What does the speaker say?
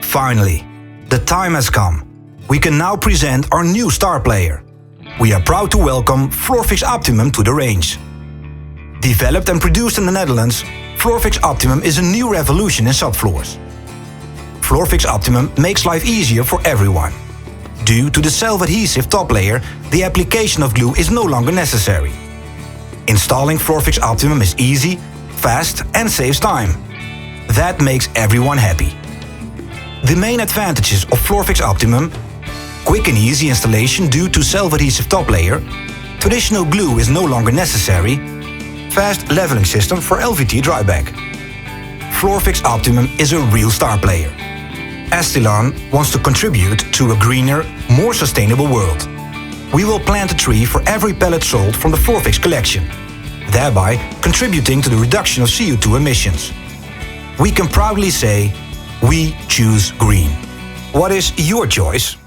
Finally, the time has come. We can now present our new star player. We are proud to welcome Floorfixx Optimum to the range. Developed and produced in the Netherlands, Floorfixx Optimum is a new revolution in subfloors. Floorfixx Optimum makes life easier for everyone. Due to the self-adhesive top layer, the application of glue is no longer necessary. Installing Floorfixx Optimum is easy, fast and saves time. That makes everyone happy. The main advantages of Floorfixx Optimum: quick and easy installation due to self-adhesive top layer, traditional glue is no longer necessary, fast leveling system for LVT Dryback. Floorfixx Optimum is a real star player. Estillon wants to contribute to a greener, more sustainable world. We will plant a tree for every pallet sold from the Floorfixx collection, thereby contributing to the reduction of CO2 emissions. We can proudly say, we choose green. What is your choice?